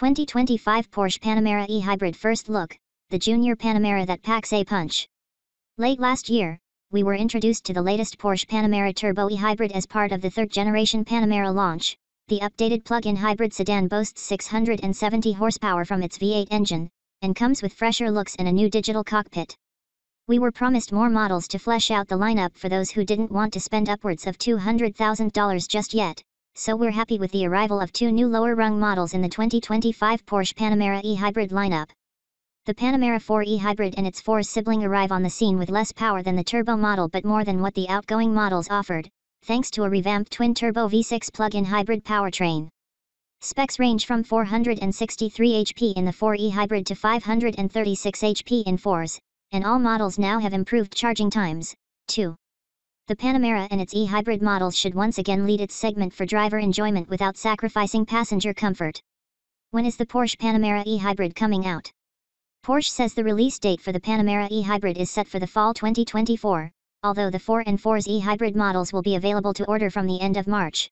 2025 Porsche Panamera e-Hybrid first look, the junior Panamera that packs a punch. Late last year, we were introduced to the latest Porsche Panamera Turbo e-Hybrid as part of the third-generation Panamera launch. The updated plug-in hybrid sedan boasts 670 horsepower from its V8 engine, and comes with fresher looks and a new digital cockpit. We were promised more models to flesh out the lineup for those who didn't want to spend upwards of $200,000 just yet, so we're happy with the arrival of two new lower-rung models in the 2025 Porsche Panamera e-Hybrid lineup. The Panamera 4 e-Hybrid and its 4 sibling arrive on the scene with less power than the turbo model but more than what the outgoing models offered, thanks to a revamped twin-turbo V6 plug-in hybrid powertrain. Specs range from 463 HP in the 4 e-Hybrid to 536 HP in 4s, and all models now have improved charging times, too. The Panamera and its e-Hybrid models should once again lead its segment for driver enjoyment without sacrificing passenger comfort. When is the Porsche Panamera e-Hybrid coming out? Porsche says the release date for the Panamera e-Hybrid is set for the fall 2024, although the 4 and 4's e-Hybrid models will be available to order from the end of March.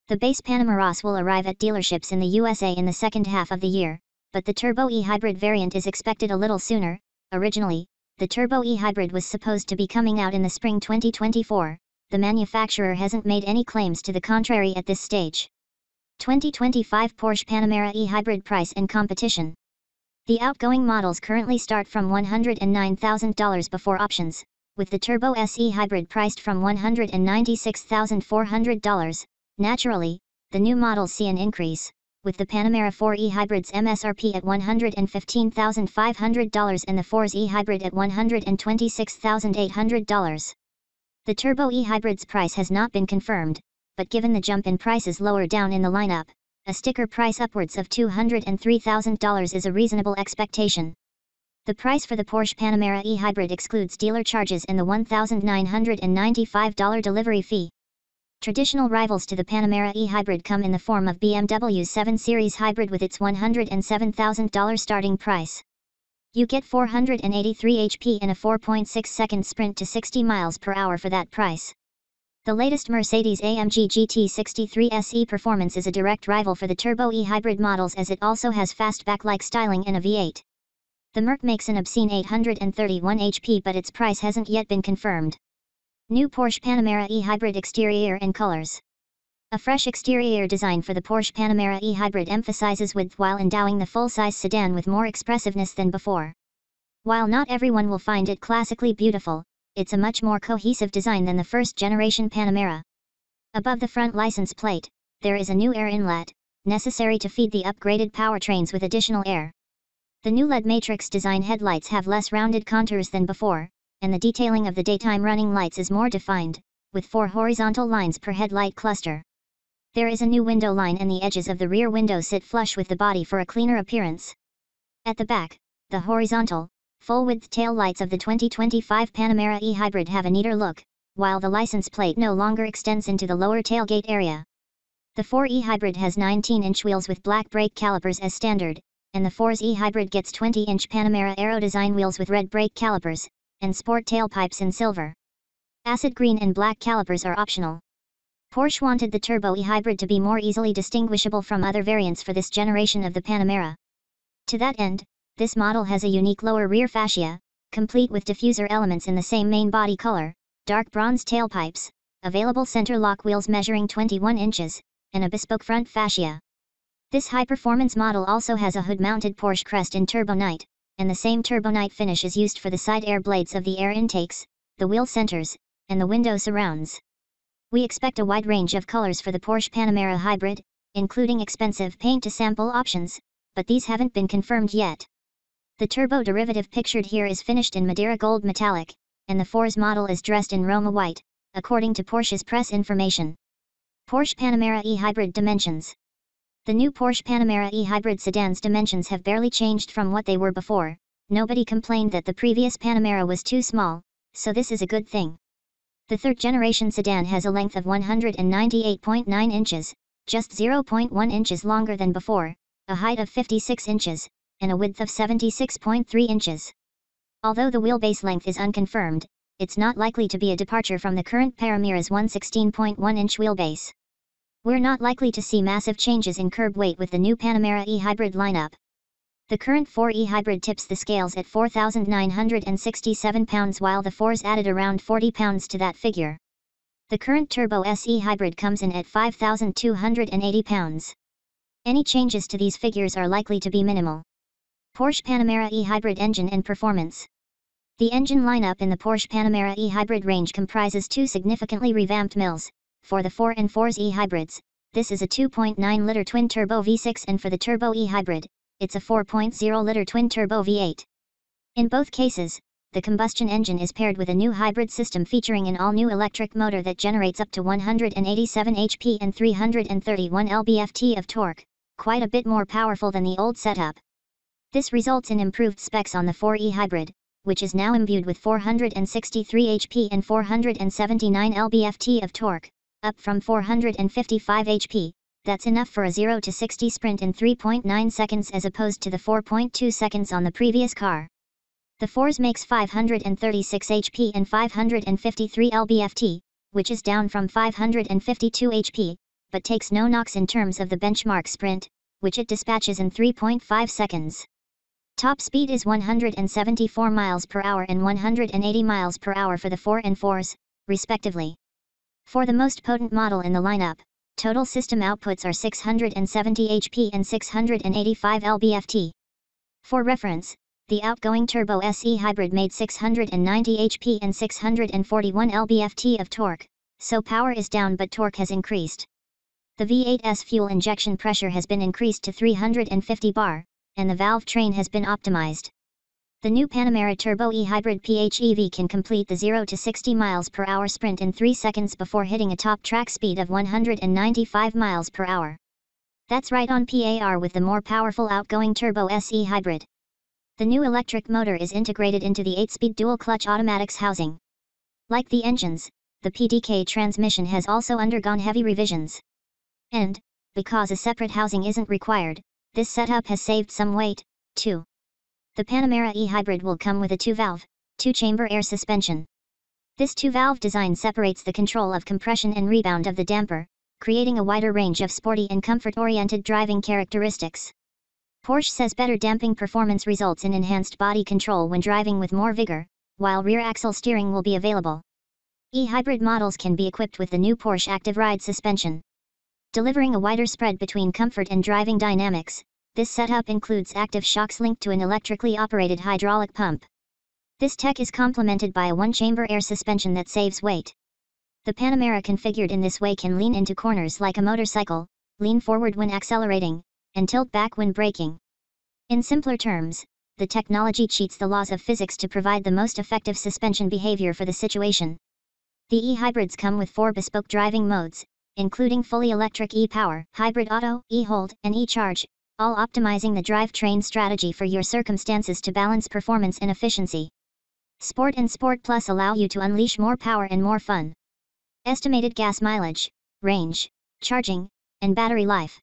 The base Panameras will arrive at dealerships in the USA in the second half of the year, but the Turbo e-Hybrid variant is expected a little sooner. Originally, the Turbo e-Hybrid was supposed to be coming out in the spring 2024, the manufacturer hasn't made any claims to the contrary at this stage. 2025 Porsche Panamera e-Hybrid price and competition. The outgoing models currently start from $109,000 before options, with the Turbo S e-Hybrid priced from $196,400. Naturally, the new models see an increase, with the Panamera 4 e-Hybrid's MSRP at $115,500 and the 4's e-Hybrid at $126,800. The Turbo e-Hybrid's price has not been confirmed, but given the jump in prices lower down in the lineup, a sticker price upwards of $203,000 is a reasonable expectation. The price for the Porsche Panamera e-Hybrid excludes dealer charges and the $1,995 delivery fee. Traditional rivals to the Panamera e-Hybrid come in the form of BMW's 7 Series Hybrid with its $107,000 starting price. You get 483 HP and a 4.6-second sprint to 60 miles per hour for that price. The latest Mercedes-AMG GT63 SE performance is a direct rival for the Turbo e-Hybrid models as it also has fastback-like styling and a V8. The Merc makes an obscene 831 HP but its price hasn't yet been confirmed. New Porsche Panamera e-Hybrid exterior and colors. A fresh exterior design for the Porsche Panamera e-Hybrid emphasizes width while endowing the full-size sedan with more expressiveness than before. While not everyone will find it classically beautiful, it's a much more cohesive design than the first-generation Panamera. Above the front license plate, there is a new air inlet, necessary to feed the upgraded powertrains with additional air. The new LED matrix design headlights have less rounded contours than before, and the detailing of the daytime running lights is more defined, with 4 horizontal lines per headlight cluster. There is a new window line and the edges of the rear window sit flush with the body for a cleaner appearance. At the back, the horizontal, full-width tail lights of the 2025 Panamera e-Hybrid have a neater look, while the license plate no longer extends into the lower tailgate area. The 4 e-Hybrid has 19-inch wheels with black brake calipers as standard, and the 4's e-Hybrid gets 20-inch Panamera Aero design wheels with red brake calipers, and sport tailpipes in silver. Acid green and black calipers are optional. Porsche wanted the Turbo e-Hybrid to be more easily distinguishable from other variants for this generation of the Panamera. To that end, this model has a unique lower rear fascia, complete with diffuser elements in the same main body color, dark bronze tailpipes, available center lock wheels measuring 21 inches, and a bespoke front fascia. This high-performance model also has a hood-mounted Porsche crest in Turbo Night, and the same Turbo Night finish is used for the side air blades of the air intakes, the wheel centers, and the window surrounds. We expect a wide range of colors for the Porsche Panamera Hybrid, including expensive paint-to-sample options, but these haven't been confirmed yet. The turbo derivative pictured here is finished in Madeira Gold Metallic, and the 4's model is dressed in Roma White, according to Porsche's press information. Porsche Panamera e-Hybrid dimensions. The new Porsche Panamera e-Hybrid sedan's dimensions have barely changed from what they were before. Nobody complained that the previous Panamera was too small, so this is a good thing. The third-generation sedan has a length of 198.9 inches, just 0.1 inches longer than before, a height of 56 inches, and a width of 76.3 inches. Although the wheelbase length is unconfirmed, it's not likely to be a departure from the current Panamera's 116.1-inch wheelbase. We're not likely to see massive changes in curb weight with the new Panamera e-hybrid lineup. The current 4e hybrid tips the scales at 4,967 pounds, while the 4s added around 40 pounds to that figure. The current Turbo SE hybrid comes in at 5,280 pounds. Any changes to these figures are likely to be minimal. Porsche Panamera e-hybrid engine and performance. The engine lineup in the Porsche Panamera e-hybrid range comprises two significantly revamped mills. For the 4 and 4s e-hybrids, this is a 2.9-liter twin-turbo V6, and for the Turbo e-hybrid, it's a 4.0-liter twin-turbo V8. In both cases, the combustion engine is paired with a new hybrid system featuring an all-new electric motor that generates up to 187 HP and 331 lb-ft of torque, quite a bit more powerful than the old setup. This results in improved specs on the 4e hybrid, which is now imbued with 463 HP and 479 lb-ft of torque, up from 455 HP. That's enough for a 0 to 60 sprint in 3.9 seconds as opposed to the 4.2 seconds on the previous car. The 4s makes 536 HP and 553 lb-ft, which is down from 552 HP, but takes no knocks in terms of the benchmark sprint, which it dispatches in 3.5 seconds. Top speed is 174 miles per hour and 180 miles per hour for the 4 and 4s, respectively. For the most potent model in the lineup, total system outputs are 670 HP and 685 lb-ft. For reference, the outgoing Turbo SE hybrid made 690 HP and 641 lb-ft of torque, so power is down but torque has increased. The V8's fuel injection pressure has been increased to 350 bar, and the valve train has been optimized. The new Panamera Turbo e-hybrid PHEV can complete the 0 to 60 miles per hour sprint in 3 seconds before hitting a top track speed of 195 miles per hour. That's right on par with the more powerful outgoing Turbo SE hybrid. The new electric motor is integrated into the 8-speed dual-clutch automatics housing. Like the engines, the PDK transmission has also undergone heavy revisions. And, because a separate housing isn't required, this setup has saved some weight, too. The Panamera e-hybrid will come with a 2-valve, 2-chamber air suspension. This 2-valve design separates the control of compression and rebound of the damper, creating a wider range of sporty and comfort-oriented driving characteristics. Porsche says better damping performance results in enhanced body control when driving with more vigor, while rear axle steering will be available. E-hybrid models can be equipped with the new Porsche Active Ride suspension. Delivering a wider spread between comfort and driving dynamics, this setup includes active shocks linked to an electrically operated hydraulic pump. This tech is complemented by a 1-chamber air suspension that saves weight. The Panamera configured in this way can lean into corners like a motorcycle, lean forward when accelerating, and tilt back when braking. In simpler terms, the technology cheats the laws of physics to provide the most effective suspension behavior for the situation. The e-hybrids come with 4 bespoke driving modes, including fully electric e-power, hybrid auto, e-hold, and e-charge, all optimizing the drivetrain strategy for your circumstances to balance performance and efficiency. Sport and Sport Plus allow you to unleash more power and more fun. Estimated gas mileage, range, charging, and battery life.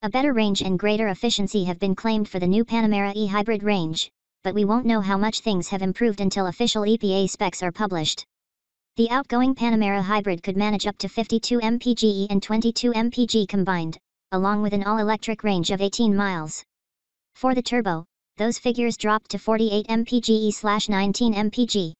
A better range and greater efficiency have been claimed for the new Panamera e-hybrid range, but we won't know how much things have improved until official EPA specs are published. The outgoing Panamera hybrid could manage up to 52 mpge and 22 mpg combined, along with an all-electric range of 18 miles. For the turbo, those figures dropped to 48 mpge/19 mpg.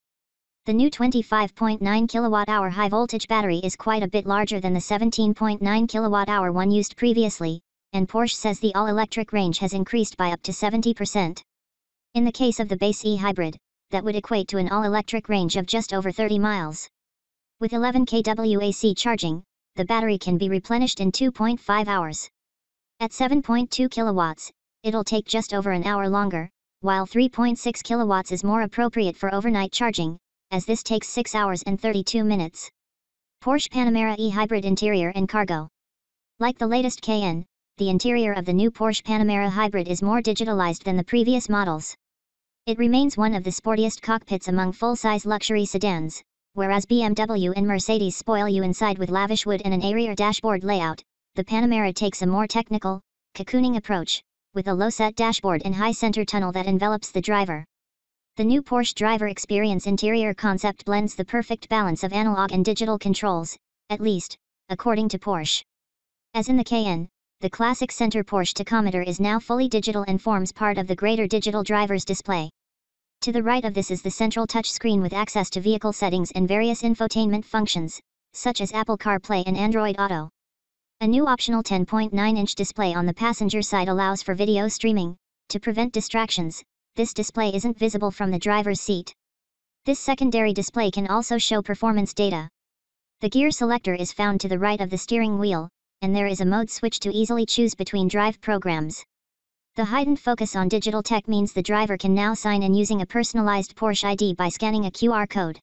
The new 25.9 kWh high-voltage battery is quite a bit larger than the 17.9 kWh one used previously, and Porsche says the all-electric range has increased by up to 70%. In the case of the base e-hybrid, that would equate to an all-electric range of just over 30 miles. With 11 kW AC charging, the battery can be replenished in 2.5 hours. At 7.2 kilowatts, it'll take just over an hour longer, while 3.6 kilowatts is more appropriate for overnight charging, as this takes 6 hours and 32 minutes. Porsche Panamera e-hybrid interior and cargo. Like the latest Cayenne, the interior of the new Porsche Panamera hybrid is more digitalized than the previous models. It remains one of the sportiest cockpits among full-size luxury sedans, whereas BMW and Mercedes spoil you inside with lavish wood and an airier dashboard layout. The Panamera takes a more technical, cocooning approach, with a low-set dashboard and high center tunnel that envelops the driver. The new Porsche driver experience interior concept blends the perfect balance of analog and digital controls, at least, according to Porsche. As in the Cayenne, the classic center Porsche tachometer is now fully digital and forms part of the greater digital driver's display. To the right of this is the central touchscreen with access to vehicle settings and various infotainment functions, such as Apple CarPlay and Android Auto. A new optional 10.9-inch display on the passenger side allows for video streaming. To prevent distractions, this display isn't visible from the driver's seat. This secondary display can also show performance data. The gear selector is found to the right of the steering wheel, and there is a mode switch to easily choose between drive programs. The heightened focus on digital tech means the driver can now sign in using a personalized Porsche ID by scanning a QR code.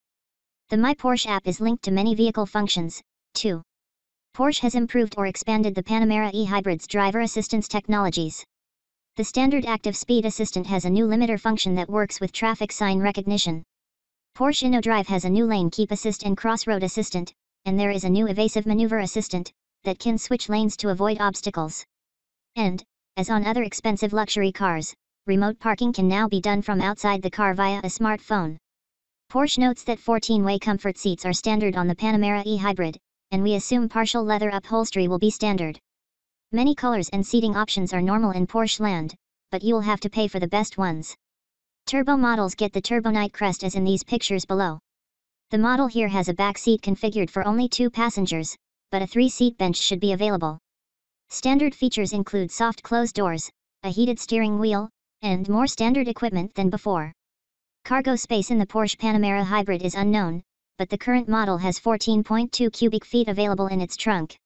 The My Porsche app is linked to many vehicle functions, too. Porsche has improved or expanded the Panamera e-hybrid's driver assistance technologies. The standard active speed assistant has a new limiter function that works with traffic sign recognition. Porsche InnoDrive has a new lane keep assist and crossroad assistant, and there is a new evasive maneuver assistant that can switch lanes to avoid obstacles. And, as on other expensive luxury cars, remote parking can now be done from outside the car via a smartphone. Porsche notes that 14-way comfort seats are standard on the Panamera e-hybrid, and we assume partial leather upholstery will be standard. Many colors and seating options are normal in Porsche land, but you'll have to pay for the best ones. Turbo models get the Turbo Night crest as in these pictures below. The model here has a back seat configured for only 2 passengers, but a 3-seat bench should be available. Standard features include soft closed doors, a heated steering wheel, and more standard equipment than before. Cargo space in the Porsche Panamera hybrid is unknown, but the current model has 14.2 cubic feet available in its trunk.